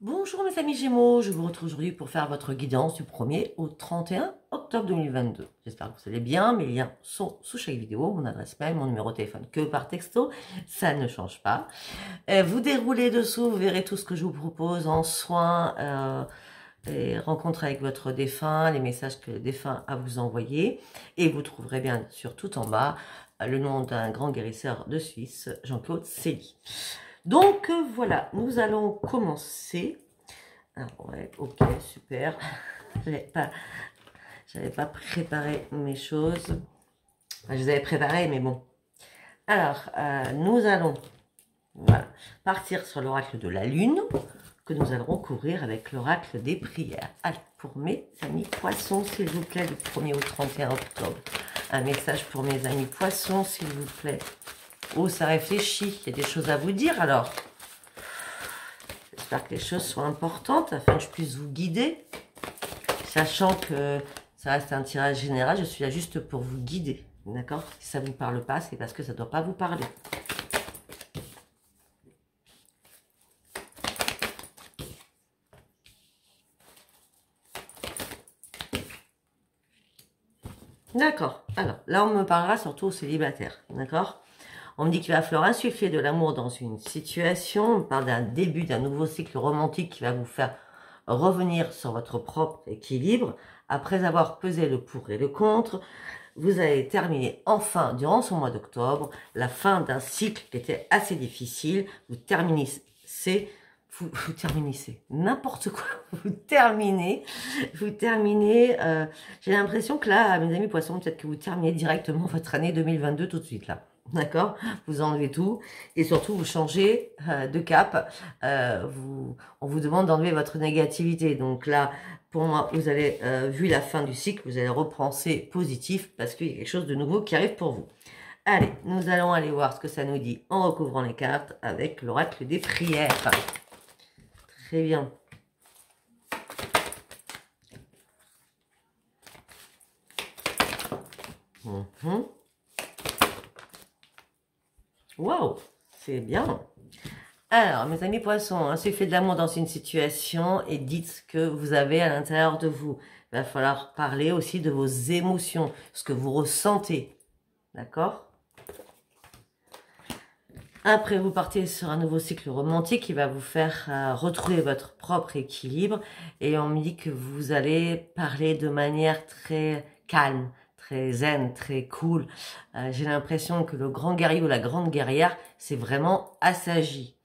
Bonjour mes amis Gémeaux, je vous retrouve aujourd'hui pour faire votre guidance du 1er au 31 octobre 2022. J'espère que vous allez bien, mes liens sont sous chaque vidéo, mon adresse mail, mon numéro de téléphone que par texto, ça ne change pas. Vous déroulez dessous, vous verrez tout ce que je vous propose en soins, les rencontres avec votre défunt, les messages que le défunt a vous envoyés. Et vous trouverez bien sûr tout en bas le nom d'un grand guérisseur de Suisse, Jean-Claude Célie. Donc voilà, nous allons commencer. Alors ouais, ok, super. J'avais pas préparé mes choses. Enfin, je les avais préparées, mais bon. Alors, nous allons partir sur l'oracle de la Lune, que nous allons couvrir avec l'oracle des prières. Allez, pour mes amis poissons, s'il vous plaît, du 1er au 31 octobre. Un message pour mes amis poissons, s'il vous plaît. Oh, ça réfléchit, il y a des choses à vous dire alors. J'espère que les choses soient importantes afin que je puisse vous guider. Sachant que ça reste un tirage général, je suis là juste pour vous guider. D'accord? Si ça ne vous parle pas, c'est parce que ça ne doit pas vous parler. D'accord. Alors, là, on me parlera surtout aux célibataires. D'accord? On me dit qu'il va falloir insuffler de l'amour dans une situation. On parle d'un début d'un nouveau cycle romantique qui va vous faire revenir sur votre propre équilibre. Après avoir pesé le pour et le contre, vous allez terminer enfin, durant ce mois d'octobre, la fin d'un cycle qui était assez difficile. Vous terminez n'importe quoi, vous terminez, j'ai l'impression que là, mes amis poissons, peut-être que vous terminez directement votre année 2022 tout de suite là. D'accord? Vous enlevez tout et surtout vous changez de cap. On vous demande d'enlever votre négativité. Donc là, pour moi, vous allez, vu la fin du cycle, vous allez repenser positif parce qu'il y a quelque chose de nouveau qui arrive pour vous. Allez, nous allons aller voir ce que ça nous dit en recouvrant les cartes avec l'oracle des prières. Très bien. Waouh, c'est bien. Alors, mes amis poissons, insufflez de l'amour dans une situation et dites ce que vous avez à l'intérieur de vous. Il va falloir parler aussi de vos émotions, ce que vous ressentez. D'accord? Après, vous partez sur un nouveau cycle romantique qui va vous faire retrouver votre propre équilibre. Et on me dit que vous allez parler de manière très calme, très zen, très cool. J'ai l'impression que le grand guerrier ou la grande guerrière, c'est vraiment assagi.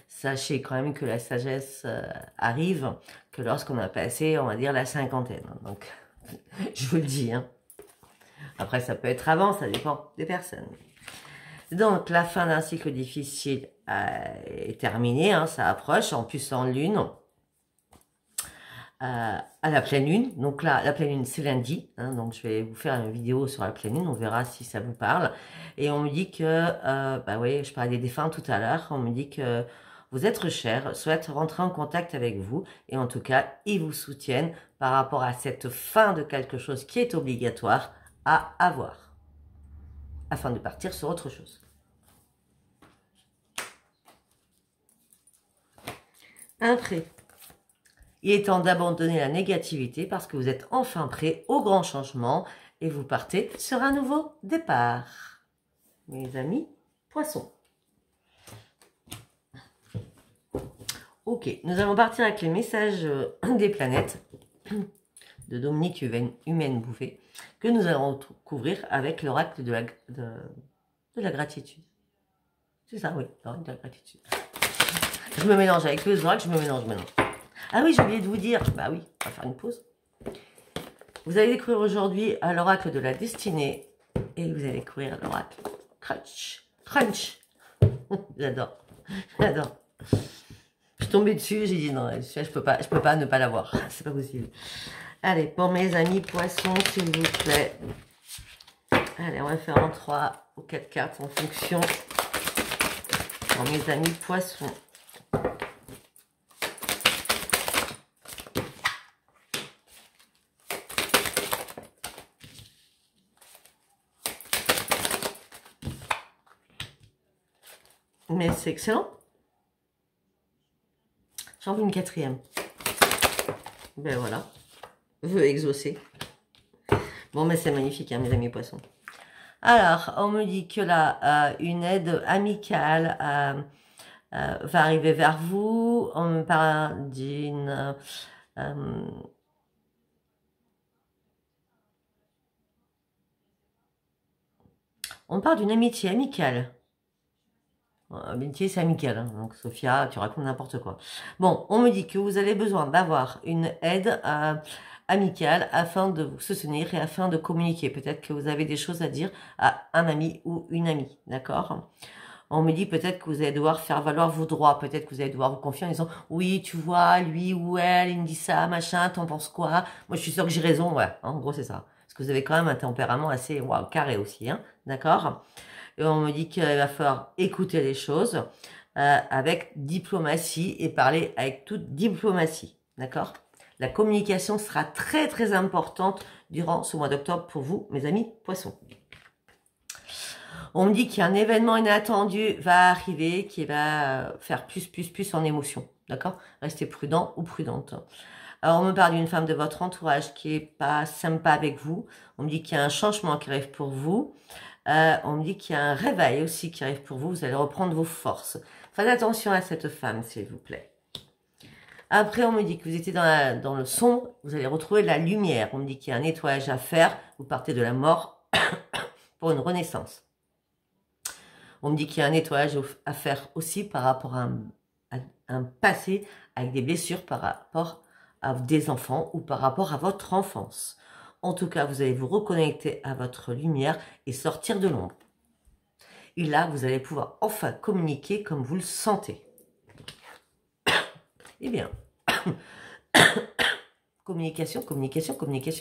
Sachez quand même que la sagesse arrive que lorsqu'on a passé, on va dire, la cinquantaine. Donc, je vous le dis. Hein. Après, ça peut être avant, ça dépend des personnes. Donc, la fin d'un cycle difficile est terminée, hein, ça approche, en plus en lune, à la pleine lune. Donc là, la pleine lune, c'est lundi, hein, donc je vais vous faire une vidéo sur la pleine lune, on verra si ça vous parle. Et on me dit que, bah oui, je parlais des défunts tout à l'heure, on me dit que vos êtres chers souhaitent rentrer en contact avec vous, et en tout cas, ils vous soutiennent par rapport à cette fin de quelque chose qui est obligatoire à avoir, afin de partir sur autre chose. Après, il est temps d'abandonner la négativité parce que vous êtes enfin prêt au grand changement et vous partez sur un nouveau départ. Mes amis poissons. Ok, nous allons partir avec les messages des planètes de Dominique Humaine Bouffée que nous allons couvrir avec l'oracle de la gratitude. C'est ça, oui, l'oracle de la gratitude. Je me mélange avec les oracles, je me mélange maintenant. Ah oui, j'ai oublié de vous dire, bah oui, on va faire une pause. Vous allez découvrir aujourd'hui l'oracle de la destinée et vous allez découvrir l'oracle Crunch. Crunch. J'adore, j'adore. Je suis tombée dessus, j'ai dit non, je peux pas ne pas l'avoir, c'est pas possible. Allez, pour mes amis poissons, s'il vous plaît. Allez, on va faire en 3 ou 4 cartes en fonction. Pour mes amis poissons. Mais c'est excellent. J'en veux une quatrième. Ben voilà. Vœu exaucé. Bon, mais c'est magnifique, hein, mes amis poissons. Alors, on me dit que là, une aide amicale va arriver vers vous. On me parle d'une... on parle d'une amitié amicale. Amitié, c'est amical, hein. Donc Sophia, tu racontes n'importe quoi. Bon, on me dit que vous avez besoin d'avoir une aide amicale afin de vous soutenir et afin de communiquer. Peut-être que vous avez des choses à dire à un ami ou une amie, d'accord? On me dit peut-être que vous allez devoir faire valoir vos droits. Peut-être que vous allez devoir vous confier en disant « Oui, tu vois, lui ou elle, il me dit ça, machin, t'en penses quoi ?» Moi, je suis sûre que j'ai raison, ouais. En gros, c'est ça. Parce que vous avez quand même un tempérament assez carré aussi, hein, d'accord? Et on me dit qu'il va falloir écouter les choses avec diplomatie et parler avec toute diplomatie, d'accord? La communication sera très très importante durant ce mois d'octobre pour vous, mes amis poissons. On me dit qu'il y a un événement inattendu va arriver qui va faire plus en émotion, d'accord? Restez prudent ou prudente. Alors, on me parle d'une femme de votre entourage qui est pas sympa avec vous. On me dit qu'il y a un changement qui arrive pour vous. On me dit qu'il y a un réveil aussi qui arrive pour vous. Vous allez reprendre vos forces. Faites attention à cette femme, s'il vous plaît. Après, on me dit que vous étiez dans le sombre. Vous allez retrouver la lumière. On me dit qu'il y a un nettoyage à faire. Vous partez de la mort pour une renaissance. On me dit qu'il y a un nettoyage à faire aussi par rapport à un passé avec des blessures par rapport à des enfants ou par rapport à votre enfance. En tout cas, vous allez vous reconnecter à votre lumière et sortir de l'ombre. Et là, vous allez pouvoir enfin communiquer comme vous le sentez. Eh bien, communication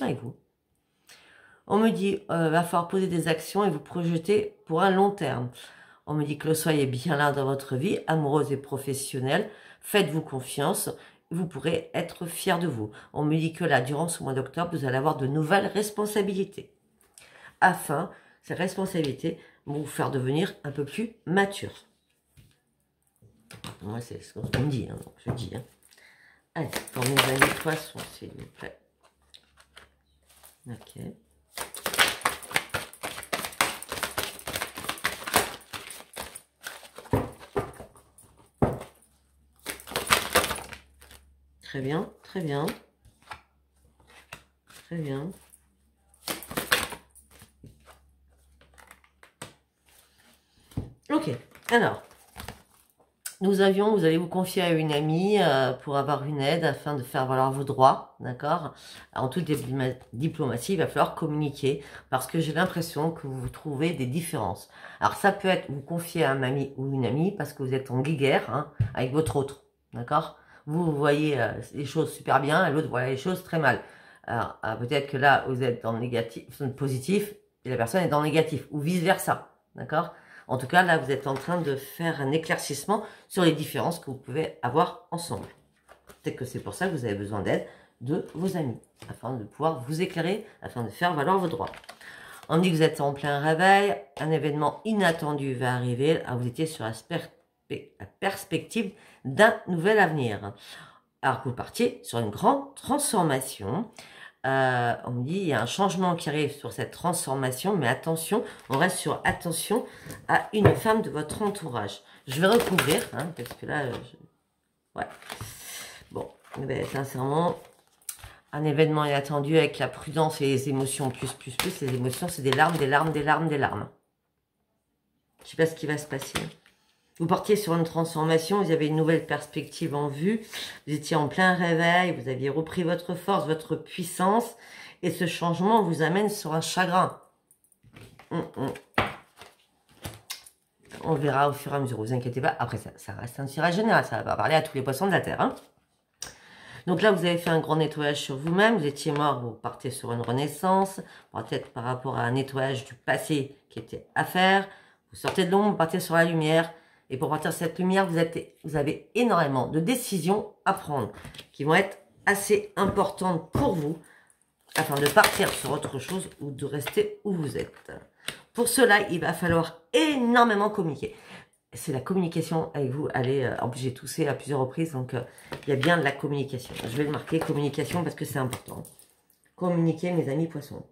avec vous. On me dit, va falloir poser des actions et vous projeter pour un long terme. On me dit que le soleil est bien là dans votre vie, amoureuse et professionnelle. Faites-vous confiance. Vous pourrez être fier de vous. On me dit que là, durant ce mois d'octobre, vous allez avoir de nouvelles responsabilités. Afin, ces responsabilités vont vous faire devenir un peu plus mature. Moi, c'est ce qu'on me dit, hein, donc je dis. Hein. Allez, pour mes amis poissons, s'il vous plaît. Ok. Très bien, très bien. Très bien. Ok, alors, vous allez vous confier à une amie pour avoir une aide afin de faire valoir vos droits, d'accord? En toute diplomatie, il va falloir communiquer parce que j'ai l'impression que vous trouvez des différences. Alors, ça peut être vous confier à un ami ou une amie parce que vous êtes en guéguerre hein, avec votre autre, d'accord? Vous voyez les choses super bien et l'autre voit les choses très mal. Alors, peut-être que là, vous êtes dans le négatif, le positif et la personne est dans le négatif ou vice-versa, d'accord? En tout cas, là, vous êtes en train de faire un éclaircissement sur les différences que vous pouvez avoir ensemble. Peut-être que c'est pour ça que vous avez besoin d'aide de vos amis, afin de pouvoir vous éclairer, afin de faire valoir vos droits. On dit que vous êtes en plein réveil, un événement inattendu va arriver, alors vous étiez sur la perspective d'un nouvel avenir. Alors que vous partiez sur une grande transformation. On me dit il y a un changement qui arrive sur cette transformation, mais attention, on reste sur attention à une femme de votre entourage. Je vais recouvrir, hein, parce que là, ouais. Bon, ben, sincèrement, un événement inattendu avec la prudence et les émotions plus. Les émotions, c'est des larmes. Je sais pas ce qui va se passer. Vous partiez sur une transformation, vous avez une nouvelle perspective en vue, vous étiez en plein réveil, vous aviez repris votre force, votre puissance, et ce changement vous amène sur un chagrin. On verra au fur et à mesure, vous inquiétez pas. Après, ça reste un tirage général, ça va pas parler à tous les poissons de la Terre. Hein. Donc là, vous avez fait un grand nettoyage sur vous-même, vous étiez mort, vous partez sur une renaissance, peut-être par rapport à un nettoyage du passé qui était à faire, vous sortez de l'ombre, vous partez sur la lumière. Et pour partir de cette lumière, vous avez énormément de décisions à prendre qui vont être assez importantes pour vous afin de partir sur autre chose ou de rester où vous êtes. Pour cela, il va falloir énormément communiquer. c'est la communication avec vous. Allez, en plus j'ai toussé à plusieurs reprises, donc il y a bien de la communication. Je vais le marquer, communication, parce que c'est important. Communiquer, mes amis poissons.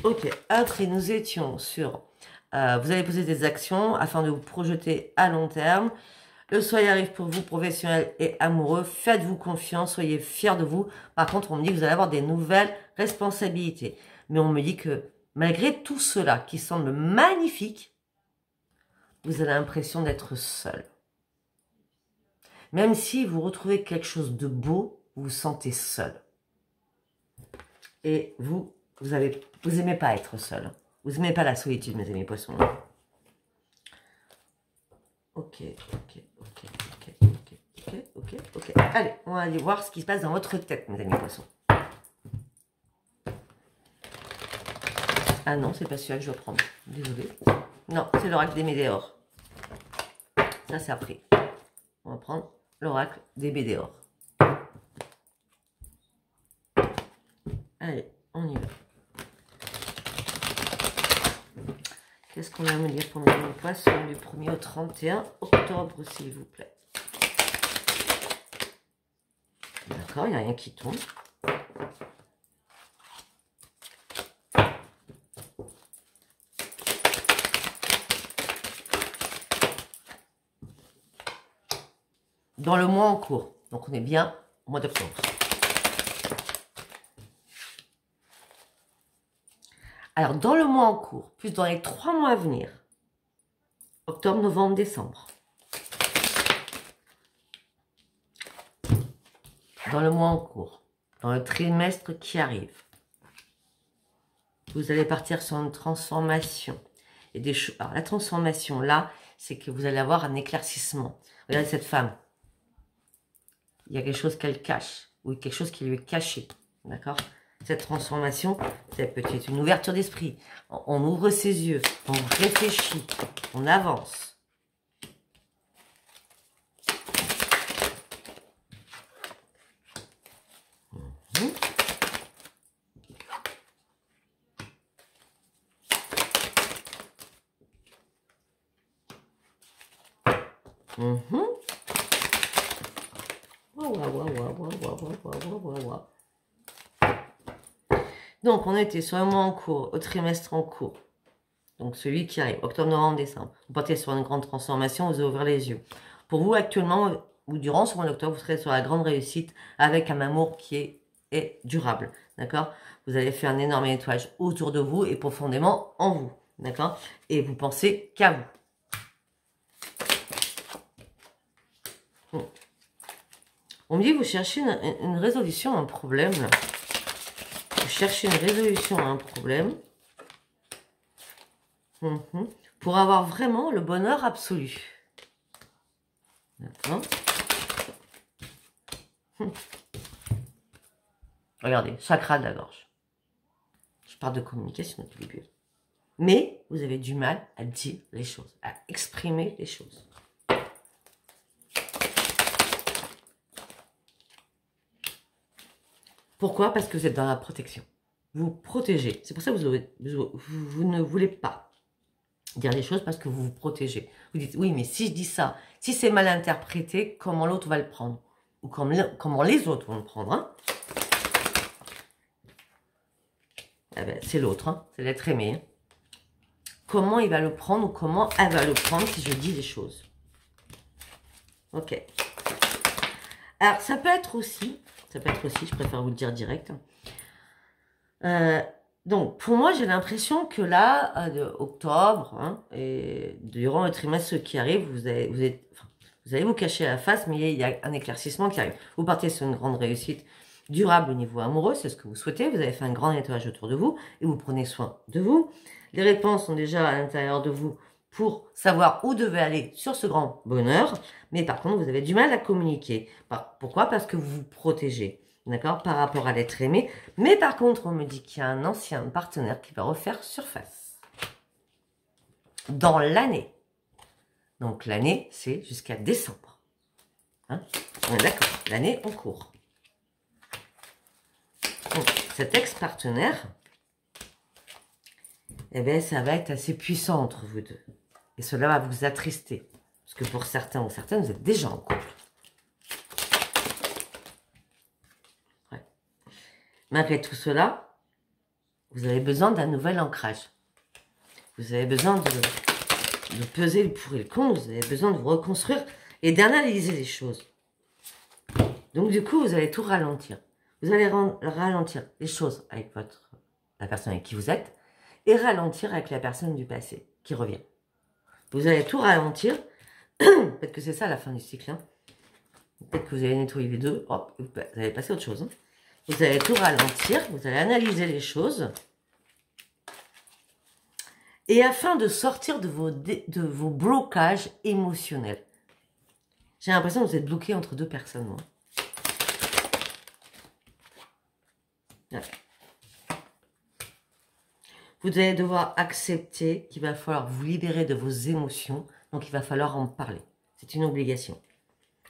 Ok, après nous étions sur... vous allez poser des actions afin de vous projeter à long terme. Le soleil arrive pour vous, professionnel et amoureux. Faites-vous confiance, soyez fiers de vous. Par contre, on me dit que vous allez avoir des nouvelles responsabilités. Mais on me dit que malgré tout cela qui semble magnifique, vous avez l'impression d'être seul. Même si vous retrouvez quelque chose de beau, vous vous sentez seul. Et vous aimez pas être seul. Vous aimez pas la solitude, mes amis poissons. Ok. Allez, on va aller voir ce qui se passe dans votre tête, mes amis poissons. Ah non, c'est pas celui-là que je vais prendre. Désolée. Non, c'est l'oracle des Médéors. Ça, c'est après. On va prendre l'oracle des Médéors. Allez, on y va. Qu'est-ce qu'on va me dire pour mes poissons du 1er au 31 octobre, s'il vous plaît? D'accord, il n'y a rien qui tombe. Dans le mois en cours. Donc, on est bien au mois d'octobre. Alors, dans le mois en cours, plus dans les 3 mois à venir, octobre, novembre, décembre. Dans le mois en cours, dans le trimestre qui arrive, vous allez partir sur une transformation. Et des choses. Alors, la transformation, là, c'est que vous allez avoir un éclaircissement. Regardez cette femme. Il y a quelque chose qu'elle cache, ou quelque chose qui lui est caché. D'accord? Cette transformation, c'est peut-être une ouverture d'esprit. On ouvre ses yeux, on réfléchit, on avance. Donc, on était sur un mois en cours, au trimestre en cours. Donc, celui qui arrive, octobre, novembre, décembre. Vous partez sur une grande transformation, vous ouvrez les yeux. Pour vous, actuellement, ou durant ce mois d'octobre, vous serez sur la grande réussite avec un amour qui est durable. D'accord? Vous allez faire un énorme nettoyage autour de vous et profondément en vous. D'accord? Et vous pensez qu'à vous. On me dit que vous cherchez une résolution à un problème. Là. Vous cherchez une résolution à un problème. Pour avoir vraiment le bonheur absolu. D'accord. Regardez, chakra de la gorge. Je parle de communication depuis le début. Mais vous avez du mal à dire les choses, à exprimer les choses. Pourquoi? Parce que vous êtes dans la protection. Vous protégez. C'est pour ça que vous ne voulez pas dire les choses parce que vous vous protégez. Vous dites, oui, mais si je dis ça, si c'est mal interprété, comment l'autre va le prendre? Ou comment les autres vont le prendre, hein? Eh ben, c'est l'autre, hein? C'est l'être aimé. Hein? Comment il va le prendre ou comment elle va le prendre si je dis les choses? Ok. Alors, ça peut être aussi, je préfère vous le dire direct. Donc, pour moi, j'ai l'impression que là, de octobre, hein, et durant le trimestre qui arrive, vous allez vous cacher la face, mais il y a un éclaircissement qui arrive. Vous partez sur une grande réussite durable au niveau amoureux, c'est ce que vous souhaitez. Vous avez fait un grand nettoyage autour de vous et vous prenez soin de vous. Les réponses sont déjà à l'intérieur de vous pour savoir où devez aller sur ce grand bonheur. Mais par contre, vous avez du mal à communiquer. Pourquoi? Parce que vous vous protégez. D'accord? Par rapport à l'être aimé. Mais par contre, on me dit qu'il y a un ancien partenaire qui va refaire surface. Dans l'année. Donc l'année, c'est jusqu'à décembre. Hein? On est d'accord. L'année en cours. Donc, cet ex-partenaire, eh bien, ça va être assez puissant entre vous deux. Et cela va vous attrister. Parce que pour certains ou certaines, vous êtes déjà en couple. Ouais. Malgré tout cela, vous avez besoin d'un nouvel ancrage. Vous avez besoin de peser le pour et le contre. Vous avez besoin de vous reconstruire et d'analyser les choses. Donc, du coup, vous allez tout ralentir. Vous allez ralentir les choses avec la personne avec qui vous êtes et ralentir avec la personne du passé qui revient. Vous allez tout ralentir. Peut-être que c'est ça la fin du cycle. Hein. Peut-être que vous allez nettoyer les deux. Oh, vous allez passer à autre chose. Hein. Vous allez tout ralentir. Vous allez analyser les choses. Et afin de sortir de vos blocages émotionnels. J'ai l'impression que vous êtes bloqué entre deux personnes. Moi. Ouais. Vous allez devoir accepter qu'il va falloir vous libérer de vos émotions. Donc, il va falloir en parler. C'est une obligation.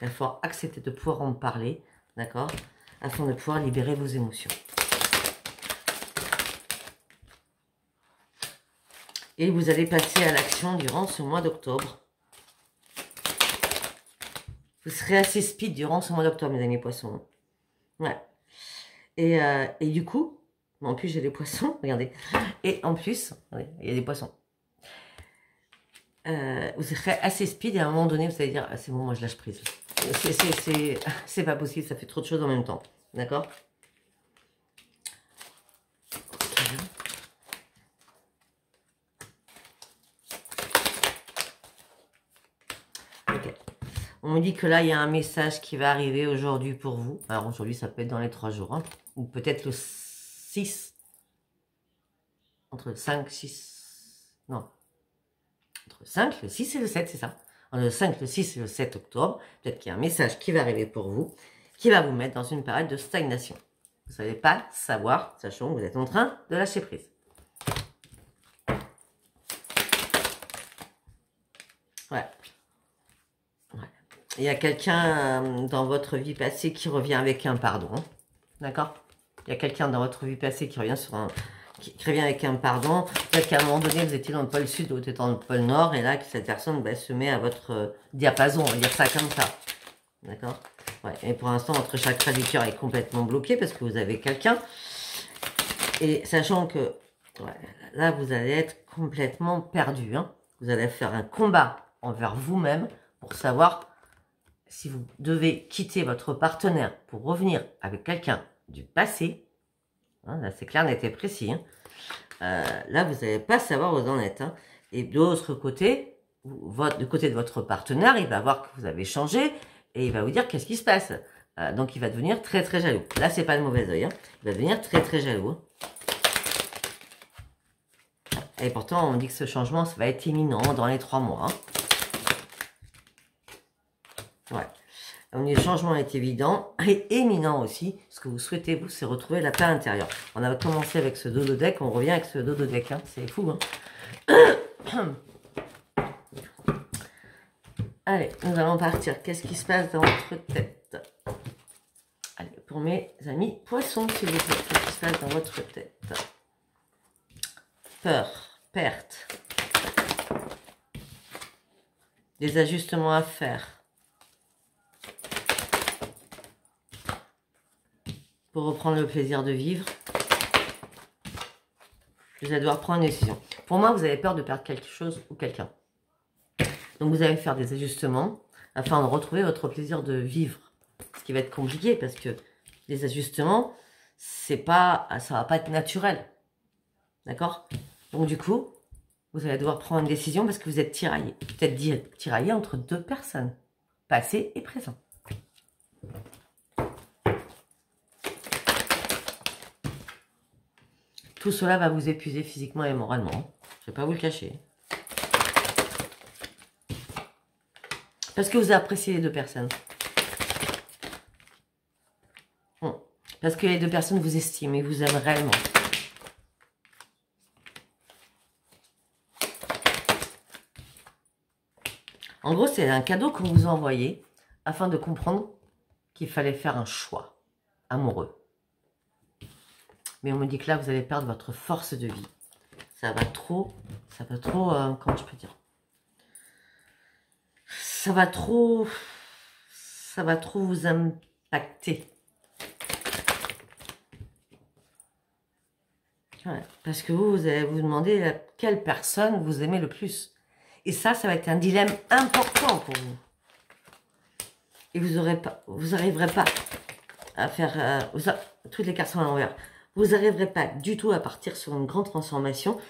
Il va falloir accepter de pouvoir en parler. D'accord? Afin de pouvoir libérer vos émotions. Et vous allez passer à l'action durant ce mois d'octobre. Vous serez assez speed durant ce mois d'octobre, mes amis poissons. Ouais. Et du coup, en plus j'ai des poissons, regardez. Et en plus, il y a des poissons. Vous serez assez speed et à un moment donné, vous allez dire, ah, c'est bon, moi je lâche prise. C'est pas possible, ça fait trop de choses en même temps. D'accord? Ok. On me dit que là, il y a un message qui va arriver aujourd'hui pour vous. Alors aujourd'hui, ça peut être dans les 3 jours. Hein, ou peut-être le 6. Entre le 5, 6... Non. Entre le 5, le 6 et le 7, c'est ça. Entre le 5, le 6 et le 7 octobre, peut-être qu'il y a un message qui va arriver pour vous, qui va vous mettre dans une période de stagnation. Vous ne savez pas savoir, sachant que vous êtes en train de lâcher prise. Ouais. Il y a quelqu'un dans votre vie passée qui revient avec un pardon. D'accord? Il y a quelqu'un dans votre vie passée qui revient qui revient avec un pardon. Peut-être qu'à un moment donné, vous étiez dans le pôle sud ou vous étiez dans le pôle nord. Et là, cette personne se met à votre diapason. On va dire ça comme ça. D'accord? Ouais. Et pour l'instant, votre chakra du cœur est complètement bloqué parce que vous avez quelqu'un. Et sachant que là, vous allez être complètement perdu. Hein. Vous allez faire un combat envers vous-même pour savoir si vous devez quitter votre partenaire pour revenir avec quelqu'un du passé. Hein, là, c'est clair, net et précis. Hein. Là, vous n'allez pas savoir où vous en êtes. Hein. Et de l'autre côté, du côté de votre partenaire, il va voir que vous avez changé et il va vous dire qu'est-ce qui se passe. Donc, il va devenir très, très jaloux. Là, c'est pas le mauvais oeil. Hein. Il va devenir très, très jaloux. Hein. Et pourtant, on dit que ce changement, ça va être imminent dans les 3 mois. Hein. Ouais. Donc, le changement est évident et éminent aussi. Ce que vous souhaitez, vous, c'est retrouver la paix intérieure. On a commencé avec ce dodo deck, on revient avec ce dodo deck. Hein. C'est fou. Hein. Allez, nous allons partir. Qu'est-ce qui se passe dans votre tête? Allez, pour mes amis poissons, s'il vous plaît. Qu'est-ce qui se passe dans votre tête? Peur, perte. Des ajustements à faire. Pour reprendre le plaisir de vivre, vous allez devoir prendre une décision. Pour moi, vous avez peur de perdre quelque chose ou quelqu'un. Donc, vous allez faire des ajustements afin de retrouver votre plaisir de vivre. Ce qui va être compliqué parce que les ajustements, ça va pas être naturel. D'accord? Donc, du coup, vous allez devoir prendre une décision parce que vous êtes tiraillé. Peut-être tiraillé entre 2 personnes, passé et présent. Tout cela va vous épuiser physiquement et moralement. Je ne vais pas vous le cacher. Parce que vous appréciez les 2 personnes. Parce que les 2 personnes vous estiment et vous aiment réellement. En gros, c'est un cadeau qu'on vous a envoyé afin de comprendre qu'il fallait faire un choix amoureux. Mais on me dit que là, vous allez perdre votre force de vie. ça va trop, comment je peux dire, ça va trop vous impacter. Ouais, parce que vous allez vous demander quelle personne vous aimez le plus. Et ça va être un dilemme important pour vous. Et vous n'arriverez pas à faire... toutes les cartes sont à l'envers. Vous n'arriverez pas du tout à partir sur une grande transformation.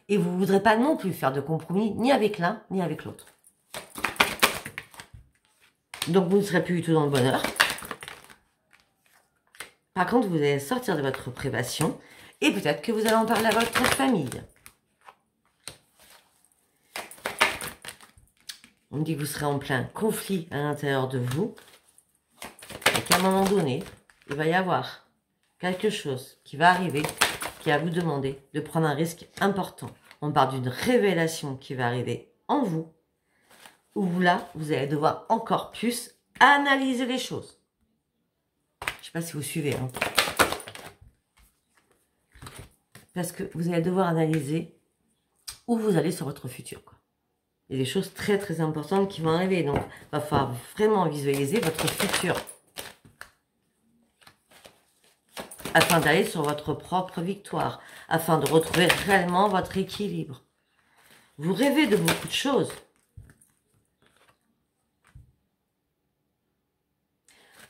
Et vous ne voudrez pas non plus faire de compromis, ni avec l'un, ni avec l'autre. Donc vous ne serez plus du tout dans le bonheur. Par contre, vous allez sortir de votre privation. Et peut-être que vous allez en parler à votre famille. On me dit que vous serez en plein conflit à l'intérieur de vous. Et qu'à un moment donné, il va y avoir quelque chose qui va arriver, qui va vous demander de prendre un risque important. On parle d'une révélation qui va arriver en vous, où vous, là, vous allez devoir encore plus analyser les choses. Je ne sais pas si vous suivez. Hein. Parce que vous allez devoir analyser où vous allez sur votre futur. Quoi. Il y a des choses très très importantes qui vont arriver. Donc, il va falloir vraiment visualiser votre futur. Afin d'aller sur votre propre victoire. Afin de retrouver réellement votre équilibre. Vous rêvez de beaucoup de choses.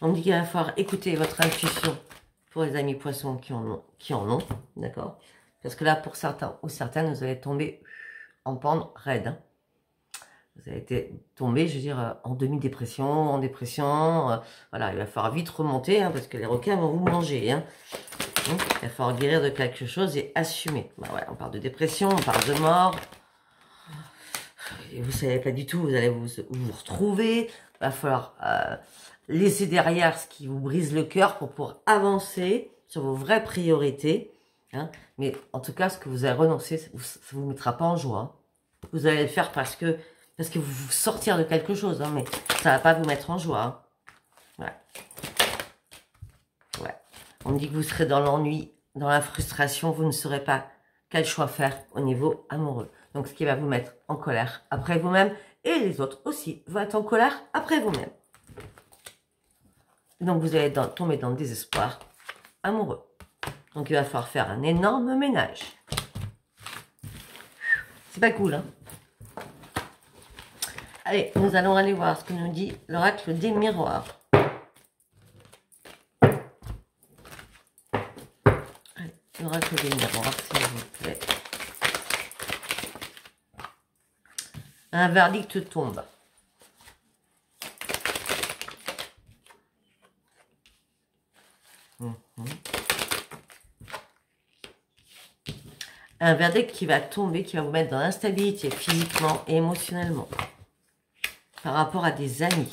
On me dit qu'il va falloir écouter votre intuition pour les amis poissons qui en ont, d'accord? Parce que là, pour certains ou certaines, vous allez tomber en pente raide. Hein. Vous allez tomber, je veux dire, en demi-dépression, en dépression. Voilà, il va falloir vite remonter, hein, parce que les requins vont vous manger. Hein. Il va falloir guérir de quelque chose et assumer. Bah ouais, on parle de dépression, on parle de mort. Et vous ne savez pas du tout, vous allez vous retrouver. Il va falloir laisser derrière ce qui vous brise le cœur pour pouvoir avancer sur vos vraies priorités. Hein. Mais en tout cas, ce que vous allez renoncer, ça ne vous mettra pas en joie. Vous allez le faire parce que vous sortir de quelque chose, hein, mais ça ne va pas vous mettre en joie. Hein. Ouais. Ouais. On me dit que vous serez dans l'ennui, dans la frustration, vous ne saurez pas quel choix faire au niveau amoureux. Donc, ce qui va vous mettre en colère après vous-même, et les autres aussi vont être en colère après vous-même. Donc, vous allez tomber dans le désespoir amoureux. Donc, il va falloir faire un énorme ménage. C'est pas cool, hein? Allez, nous allons aller voir ce que nous dit l'oracle des miroirs. Allez, l'oracle des miroirs, s'il vous plaît. Un verdict tombe. Un verdict qui va tomber, qui va vous mettre dans l'instabilité physiquement et émotionnellement. Par rapport à des amis.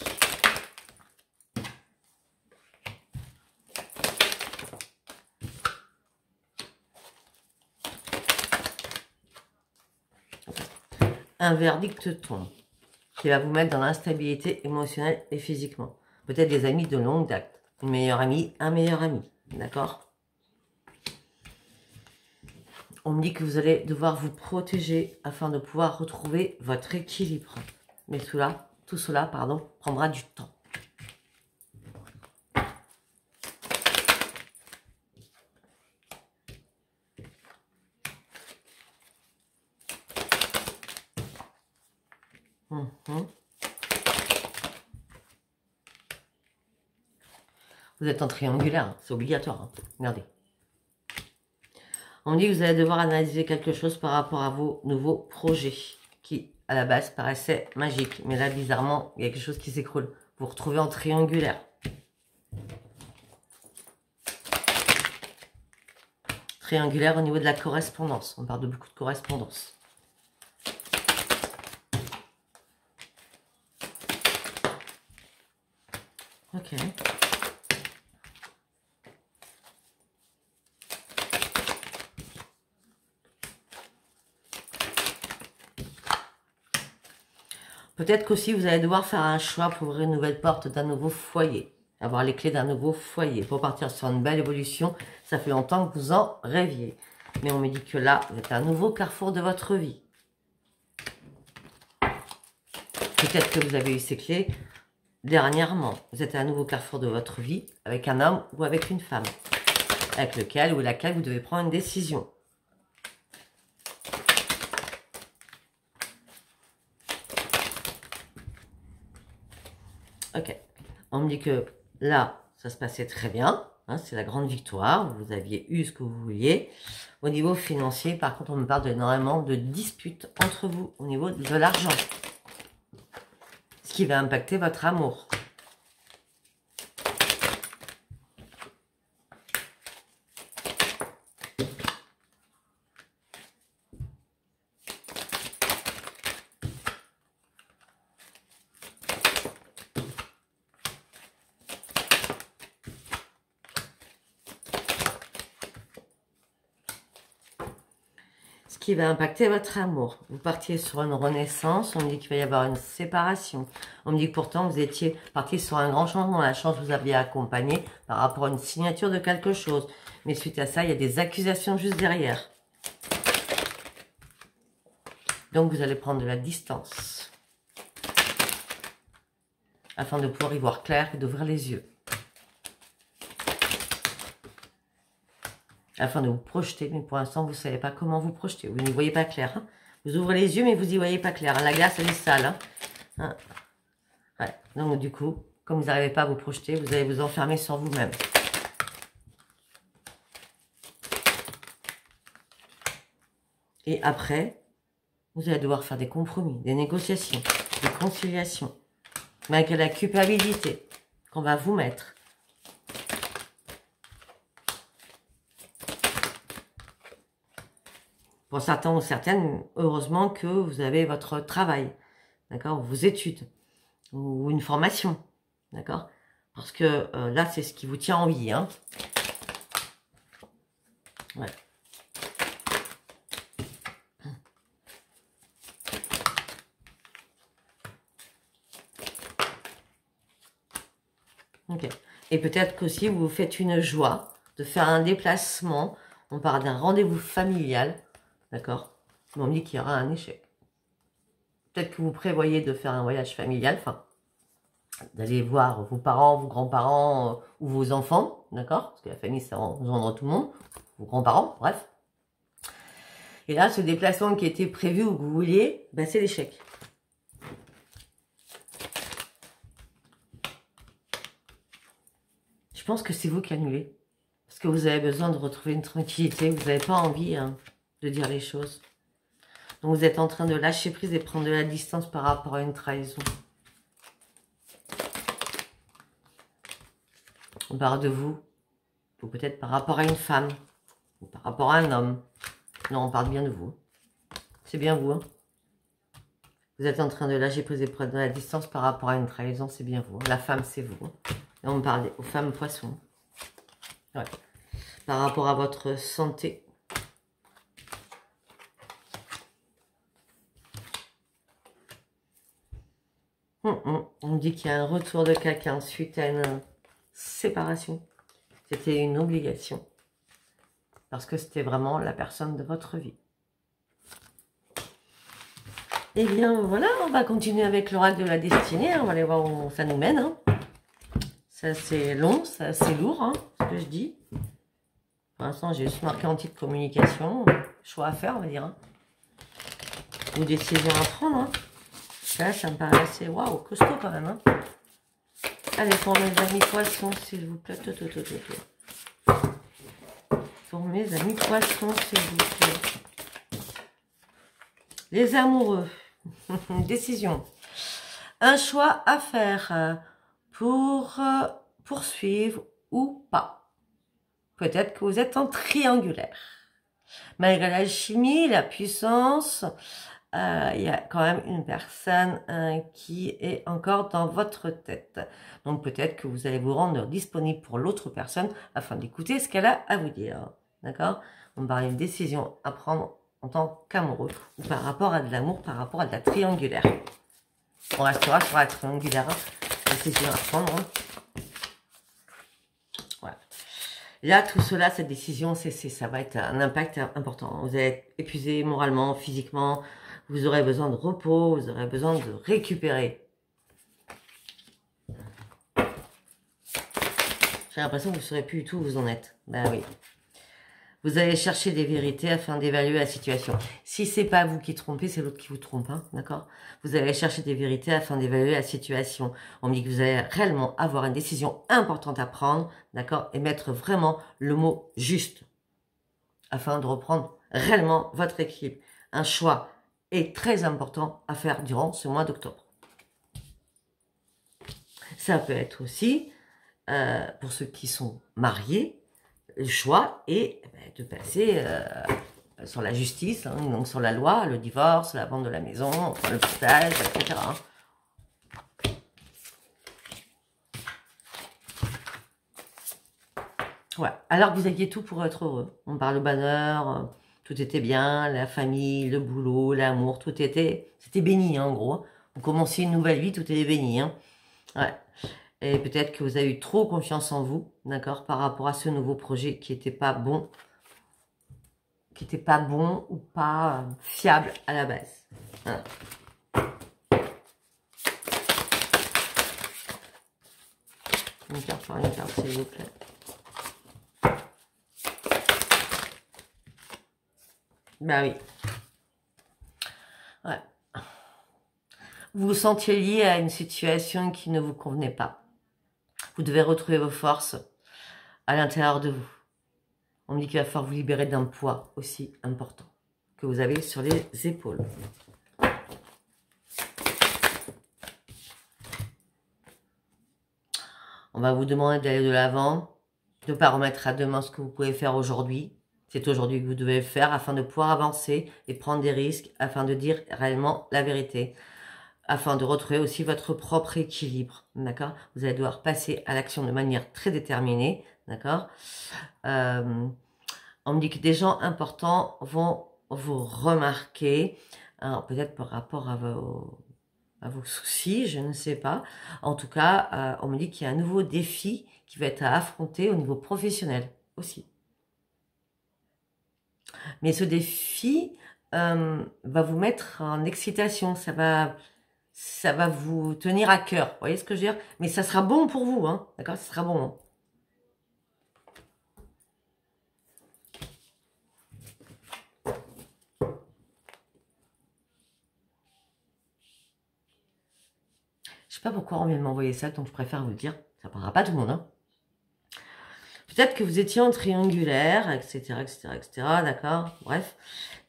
Un verdict tombe. Qui va vous mettre dans l'instabilité émotionnelle et physiquement. Peut-être des amis de longue date. Une meilleure amie, un meilleur ami. D'accord ? On me dit que vous allez devoir vous protéger afin de pouvoir retrouver votre équilibre. Mais tout cela, prendra du temps. Vous êtes en triangulaire, hein, c'est obligatoire. Hein. Regardez. On dit que vous allez devoir analyser quelque chose par rapport à vos nouveaux projets qui, à la base, paraissaient magiques. Mais là, bizarrement, il y a quelque chose qui s'écroule. Vous vous retrouvez en triangulaire. Triangulaire au niveau de la correspondance. On parle de beaucoup de correspondance. Ok. Peut-être qu'aussi vous allez devoir faire un choix pour ouvrir une nouvelle porte d'un nouveau foyer. Avoir les clés d'un nouveau foyer pour partir sur une belle évolution. Ça fait longtemps que vous en rêviez. Mais on me dit que là, vous êtes à un nouveau carrefour de votre vie. Peut-être que vous avez eu ces clés dernièrement. Vous êtes à un nouveau carrefour de votre vie avec un homme ou avec une femme. Avec lequel ou laquelle vous devez prendre une décision. Ok. On me dit que là, ça se passait très bien. Hein, c'est la grande victoire. Vous aviez eu ce que vous vouliez. Au niveau financier, par contre, on me parle énormément de disputes entre vous au niveau de l'argent. Ce qui va impacter votre amour. Qui va impacter votre amour. Vous partiez sur une renaissance, on me dit qu'il va y avoir une séparation. On me dit que pourtant vous étiez parti sur un grand changement, la chance vous aviez accompagné par rapport à une signature de quelque chose. Mais suite à ça, il y a des accusations juste derrière. Donc vous allez prendre de la distance. Afin de pouvoir y voir clair et d'ouvrir les yeux. Afin de vous projeter, mais pour l'instant, vous ne savez pas comment vous projeter. Vous n'y voyez pas clair. Hein. Vous ouvrez les yeux, mais vous n'y voyez pas clair. Hein. La glace, elle est sale. Hein. Ouais. Donc, du coup, comme vous n'arrivez pas à vous projeter, vous allez vous enfermer sur vous-même. Et après, vous allez devoir faire des compromis, des négociations, des conciliations. Malgré la culpabilité qu'on va vous mettre. Pour certains ou certaines, heureusement que vous avez votre travail, d'accord, vos études, ou une formation, d'accord, parce que là, c'est ce qui vous tient en vie, hein. Ouais. Ok. Et peut-être qu'aussi, vous vous faites une joie de faire un déplacement, on parle d'un rendez-vous familial, d'accord? Mais on me dit qu'il y aura un échec. Peut-être que vous prévoyez de faire un voyage familial, enfin, d'aller voir vos parents, vos grands-parents ou vos enfants, d'accord? Parce que la famille, ça engendre tout le monde, vos grands-parents, bref. Et là, ce déplacement qui était prévu ou que vous vouliez, ben, c'est l'échec. Je pense que c'est vous qui annulez. Parce que vous avez besoin de retrouver une tranquillité, vous n'avez pas envie de dire les choses. Donc vous êtes en train de lâcher prise et prendre de la distance par rapport à une trahison. On parle de vous, ou peut-être par rapport à une femme, ou par rapport à un homme. Non, on parle bien de vous. C'est bien vous. Hein. Vous êtes en train de lâcher prise et prendre de la distance par rapport à une trahison, c'est bien vous. La femme, c'est vous. Et on parle aux femmes poissons. Ouais. Par rapport à votre santé. On dit qu'il y a un retour de quelqu'un suite à une séparation. C'était une obligation. Parce que c'était vraiment la personne de votre vie. Eh bien, voilà, on va continuer avec l'oracle de la destinée. Hein, on va aller voir où ça nous mène. Hein. Ça, c'est long, ça, c'est lourd, hein, ce que je dis. Pour l'instant, j'ai juste marqué en titre communication. Choix à faire, on va dire. Hein. Ou décision à prendre. Hein. Là, ça me paraît assez, waouh, costaud quand même. Hein. Allez, pour mes amis poissons, s'il vous plaît. Pour mes amis poissons, s'il vous plaît. Les amoureux. Décision. Un choix à faire pour poursuivre ou pas. Peut-être que vous êtes en triangulaire. Malgré l'alchimie, la puissance, il y a quand même une personne qui est encore dans votre tête. Donc peut-être que vous allez vous rendre disponible pour l'autre personne afin d'écouter ce qu'elle a à vous dire. D'accord? On parle d'une décision à prendre en tant qu'amoureux ou par rapport à de l'amour, par rapport à de la triangulaire. On restera sur la triangulaire. Décision à prendre. Voilà. Là, tout cela, cette décision, ça va être un impact important. Vous allez être épuisé moralement, physiquement. Vous aurez besoin de repos, vous aurez besoin de récupérer. J'ai l'impression que vous ne saurez plus du tout où vous en êtes. Ben oui. Vous allez chercher des vérités afin d'évaluer la situation. Si c'est pas vous qui trompez, c'est l'autre qui vous trompe, hein, d'accord? Vous allez chercher des vérités afin d'évaluer la situation. On me dit que vous allez réellement avoir une décision importante à prendre, d'accord? Et mettre vraiment le mot juste afin de reprendre réellement votre équilibre. Un choix est très important à faire durant ce mois d'octobre. Ça peut être aussi, pour ceux qui sont mariés, le choix est de passer sur la justice, hein, donc sur la loi, le divorce, la vente de la maison, enfin, le partage, etc. Ouais. Alors que vous aviez tout pour être heureux. On parle de bonheur, tout était bien, la famille, le boulot, l'amour, tout était... C'était béni, hein, en gros. Vous commenciez une nouvelle vie, tout était béni. Hein. Ouais. Et peut-être que vous avez eu trop confiance en vous, d'accord, par rapport à ce nouveau projet qui n'était pas bon, ou pas fiable à la base. Voilà. Une carte par une carte, s'il vous plaît. Bah oui. Ouais. Vous vous sentiez lié à une situation qui ne vous convenait pas. Vous devez retrouver vos forces à l'intérieur de vous. On me dit qu'il va falloir vous libérer d'un poids aussi important que vous avez sur les épaules. On va vous demander d'aller de l'avant, de ne pas remettre à demain ce que vous pouvez faire aujourd'hui. C'est aujourd'hui que vous devez le faire afin de pouvoir avancer et prendre des risques, afin de dire réellement la vérité, afin de retrouver aussi votre propre équilibre, d'accord? Vous allez devoir passer à l'action de manière très déterminée, d'accord? On me dit que des gens importants vont vous remarquer, peut-être par rapport à vos soucis, je ne sais pas. En tout cas, on me dit qu'il y a un nouveau défi qui va être à affronter au niveau professionnel aussi. Mais ce défi va vous mettre en excitation, ça va vous tenir à cœur, vous voyez ce que je veux dire? Mais ça sera bon pour vous, hein, d'accord? Ça sera bon. Hein. Je sais pas pourquoi on vient de m'envoyer ça, donc je préfère vous le dire. Ça parlera pas tout le monde, hein. Peut-être que vous étiez en triangulaire, etc., etc., etc., d'accord? Bref.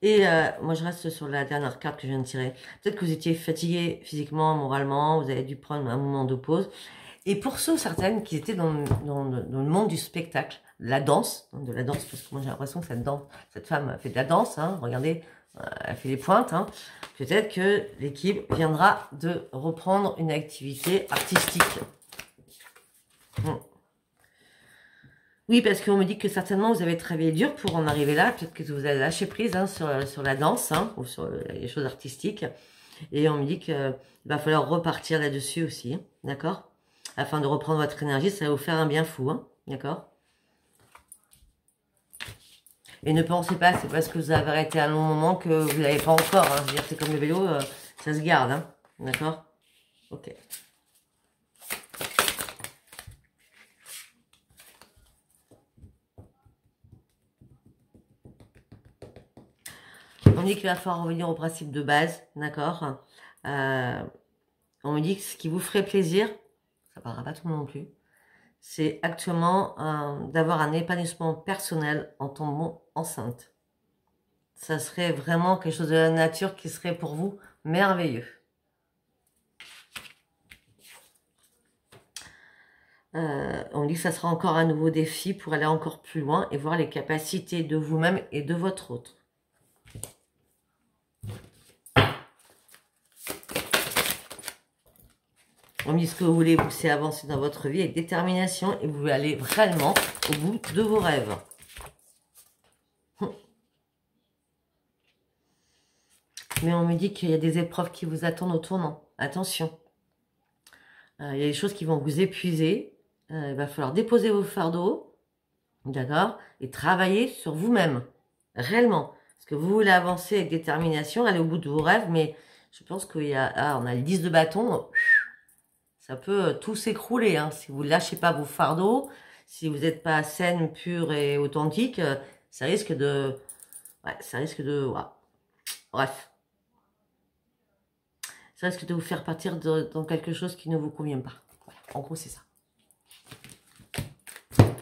Et moi, je reste sur la dernière carte que je viens de tirer. Peut-être que vous étiez fatigué physiquement, moralement, vous avez dû prendre un moment de pause. Et pour ceux, certaines, qui étaient dans le monde du spectacle, de la danse, parce que moi, j'ai l'impression que cette femme fait de la danse, hein, regardez, elle fait les pointes, hein. Peut-être que l'équipe viendra de reprendre une activité artistique. Oui, parce qu'on me dit que certainement vous avez travaillé dur pour en arriver là. Peut-être que vous avez lâché prise, hein, sur la danse, hein, ou sur les choses artistiques. Et on me dit qu'il va falloir repartir là-dessus aussi, hein, d'accord? Afin de reprendre votre énergie, ça va vous faire un bien fou, hein, d'accord? Et ne pensez pas, c'est parce que vous avez arrêté un long moment que vous n'avez pas encore. Hein. Je veux dire, c'est comme le vélo, ça se garde, hein, d'accord? Ok. On me dit qu'il va falloir revenir au principe de base, d'accord? On me dit que ce qui vous ferait plaisir, ça parlera pas tout le monde non plus, c'est actuellement d'avoir un épanouissement personnel en tombant enceinte. Ça serait vraiment quelque chose de la nature qui serait pour vous merveilleux. On me dit que ça sera encore un nouveau défi pour aller encore plus loin et voir les capacités de vous-même et de votre autre. On me dit ce que vous voulez, vous c'est avancer dans votre vie avec détermination et vous voulez aller vraiment au bout de vos rêves. Mais on me dit qu'il y a des épreuves qui vous attendent au tournant. Attention. Il y a des choses qui vont vous épuiser. Il va falloir déposer vos fardeaux. D'accord? Et travailler sur vous-même, réellement. Parce que vous voulez avancer avec détermination, aller au bout de vos rêves, mais je pense qu'il y a... Ah, on a le 10 de bâton, ça peut tout s'écrouler, hein. Si vous ne lâchez pas vos fardeaux, si vous n'êtes pas saine, pure et authentique, ça risque de... Ouais, ça risque de... Ouais. Bref. Ça risque de vous faire partir dans quelque chose qui ne vous convient pas. Voilà. En gros, c'est ça.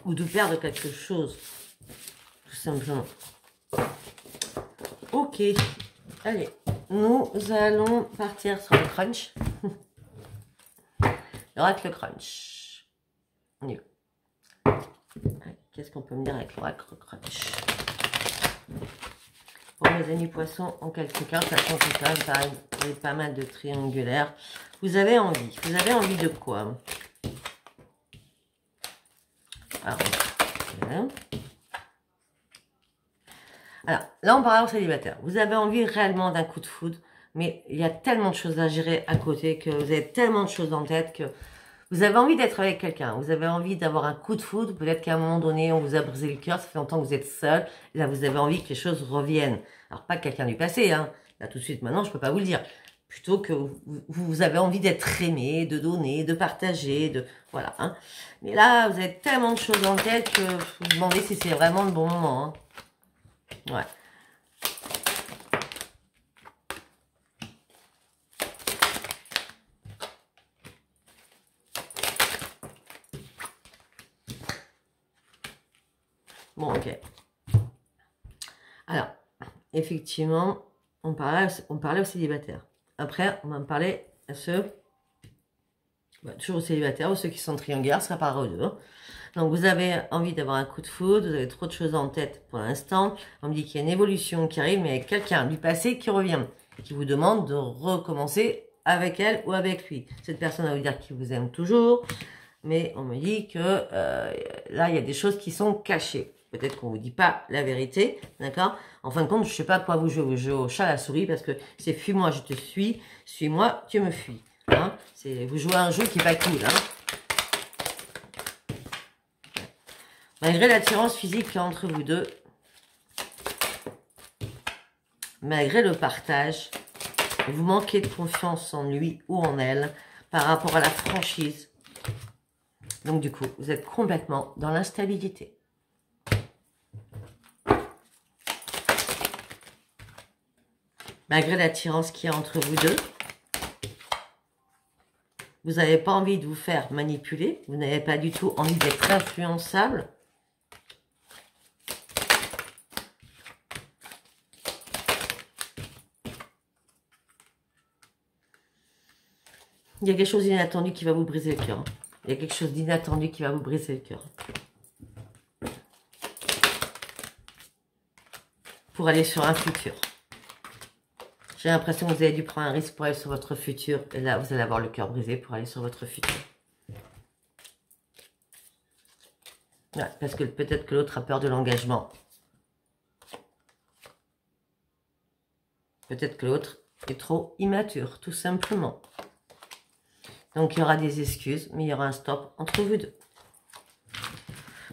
Ou de perdre quelque chose. Tout simplement. Ok. Allez. Nous allons partir sur le crunch. L'oracle crunch. On y va. Qu'est-ce qu'on peut me dire avec l'oracle crunch? Pour mes amis poissons, en quelques cartes, sachant que ça, pareil, il y a pas mal de triangulaires. Vous avez envie de quoi? Alors, là, on parle aux célibataires. Vous avez envie réellement d'un coup de foudre, mais il y a tellement de choses à gérer à côté, que vous avez tellement de choses en tête que vous avez envie d'être avec quelqu'un. Vous avez envie d'avoir un coup de foudre. Peut-être qu'à un moment donné, on vous a brisé le cœur. Ça fait longtemps que vous êtes seul. Et là, vous avez envie que les choses reviennent. Alors, pas quelqu'un du passé, hein. Là, tout de suite, maintenant, je peux pas vous le dire. Plutôt que vous avez envie d'être aimé, de donner, de partager, de... Voilà, hein. Mais là, vous avez tellement de choses en tête que vous vous demandez si c'est vraiment le bon moment, hein. Ouais. Bon, ok. Alors, effectivement, on parlait aux célibataires. Après, on va me parler à ceux, toujours aux célibataires, ou ceux qui sont triangulaires, ça part aux deux. Hein. Donc, vous avez envie d'avoir un coup de foudre, vous avez trop de choses en tête pour l'instant. On me dit qu'il y a une évolution qui arrive, mais avec quelqu'un du passé qui revient, qui vous demande de recommencer avec elle ou avec lui. Cette personne va vous dire qu'il vous aime toujours, mais on me dit que là, il y a des choses qui sont cachées. Peut-être qu'on ne vous dit pas la vérité, d'accord? En fin de compte, je ne sais pas à quoi vous jouez. Vous jouez au chat à la souris parce que c'est fuis-moi, je te suis, suis-moi, tu me fuis. Hein, vous jouez à un jeu qui n'est pas cool. Hein. Malgré l'attirance physique qu'il y a entre vous deux, malgré le partage, vous manquez de confiance en lui ou en elle par rapport à la franchise. Donc du coup, vous êtes complètement dans l'instabilité. Malgré l'attirance qu'il y a entre vous deux, vous n'avez pas envie de vous faire manipuler, vous n'avez pas du tout envie d'être influençable. Il y a quelque chose d'inattendu qui va vous briser le cœur. Il y a quelque chose d'inattendu qui va vous briser le cœur. Pour aller sur un futur. J'ai l'impression que vous avez dû prendre un risque pour aller sur votre futur. Et là, vous allez avoir le cœur brisé pour aller sur votre futur. Ouais, parce que peut-être que l'autre a peur de l'engagement. Peut-être que l'autre est trop immature, tout simplement. Donc, il y aura des excuses, mais il y aura un stop entre vous deux.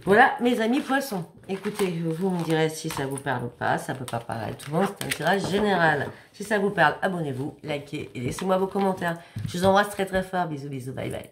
Voilà, mes amis poissons. Écoutez, vous me direz si ça vous parle ou pas. Ça ne peut pas parler à tout le monde, c'est un tirage général. Si ça vous parle, abonnez-vous, likez et laissez-moi vos commentaires. Je vous embrasse très très fort. Bisous, bisous, bye bye.